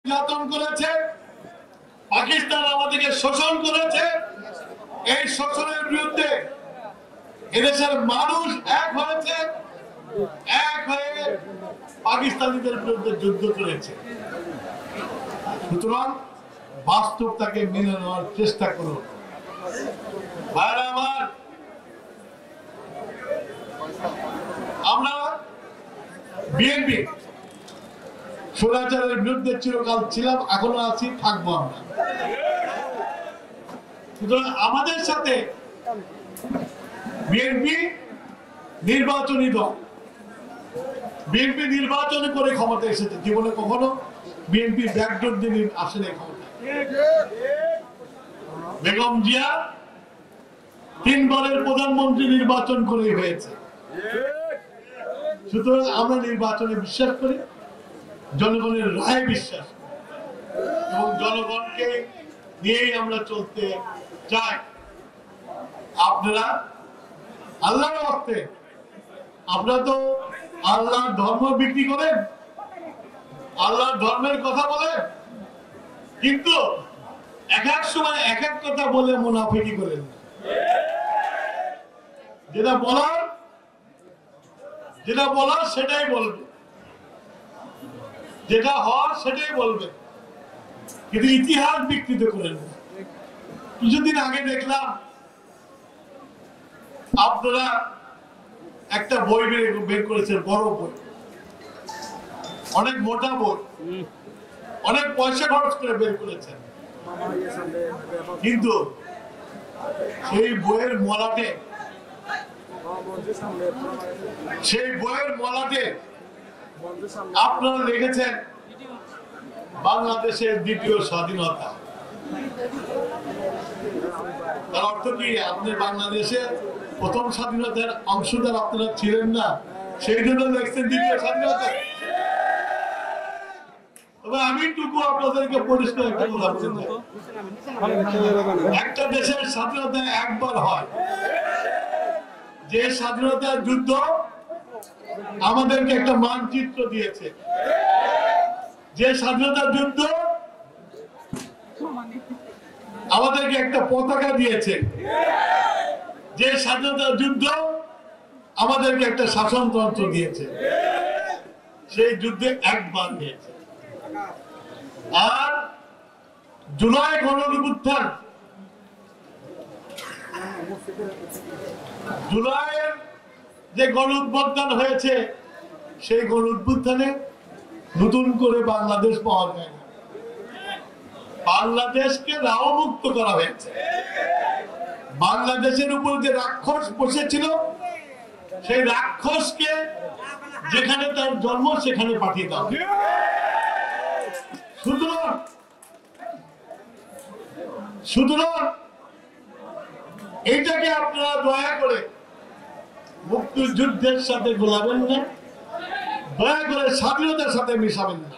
নির্যাতন করেছে, পাকিস্তান আমাদেরকে শোষণ করেছে। এই শোষণের বিরুদ্ধে এদেশের মানুষ এক হয়েছে, এক হয়ে পাকিস্তানিদের বিরুদ্ধে যুদ্ধ করেছে। সুতরাং বাস্তবটাকে মেনে নেওয়ার চেষ্টা করুন। ভাইরা আমার, আমরা বিএনপি স্বৈরাচারের বিরুদ্ধে চিরকাল ছিলাম, এখনো আছি, থাকবো আমরা। সুতরাং আমাদের সাথে বিএনপি নির্বাচনী দল, বিএনপি নির্বাচন করে ক্ষমতা এসেছে। জীবনে কখনো বিএনপি ব্যাকডোর দিয়ে আসেন ক্ষমতা। বেগম জিয়া 3 বারের প্রধানমন্ত্রী নির্বাচন করে হয়েছে। সুতরাং আমরা নির্বাচনে বিশ্বাস করি, জনগণের রায়ে বিশ্বাস করি এবং জনগণকে নিয়েই আমরা চলতে চাই। আপনারা আল্লাহর রাস্তে, আপনারা তো আল্লাহর ধর্ম বিক্রি করেন, আল্লাহর ধর্মের কথা বলেন, কিন্তু এক এক সময় এক এক কথা বলে মুনাফিকি করেন। যেটা বলার সেটাই বলবে, যেটা হওয়ার সেটাই বলবে, কিন্তু ইতিহাস বিকৃত করেন। কিছুদিন আগে দেখলাম আপনারা একটা বই বের করেছেন, বড় বই, অনেক মোটা বই, অনেক পয়সা খরচ করে বের করেছেন, কিন্তু সেই বইয়ের মলাটে আপনারা লিখেছেন বাংলাদেশের দ্বিতীয় স্বাধীনতা। তার অর্থ কি আপনি বাংলাদেশে প্রথম স্বাধীনতার অংশদার আপনারা ছিলেন না, সেই জন্য লিখছেন দ্বিতীয় স্বাধীনতা? তবে আমি টুকু আপনাদেরকে পরিষ্কার একটা কথা বলতে, একটা দেশের স্বাধীনতা একবার হয়, যে স্বাধীনতার যুদ্ধ আমাদেরকে একটা মানচিত্র দিয়েছে, যে স্বাধীনতার যুদ্ধ আমাদেরকে একটা পতাকা দিয়েছে, যে স্বাধীনতার যুদ্ধ আমাদেরকে একটা শাসনতন্ত্র দিয়েছে, সেই যুদ্ধে একবার হয়েছে। আর জুলাই গণঅভ্যুত্থান, জুলাইয়ের যে গণঅভ্যুত্থান হয়েছে, সেই গণঅভ্যুত্থানে নতুন করে বাংলাদেশ পাওয়া যায় না, বাংলাদেশকে রাওমুক্ত করা হয়েছে। বাংলাদেশের উপর যে রাক্ষস বসেছিল, সেই রাক্ষসকে যেখানে তার জন্ম সেখানে পাঠিয়ে দাও। সুতরাং এইটাকে আপনারা দয়া করে মুক্তিযুদ্ধের সাথে গোলাবেন না, দয়া করে স্বাধীনতার সাথে মিশাবেন না।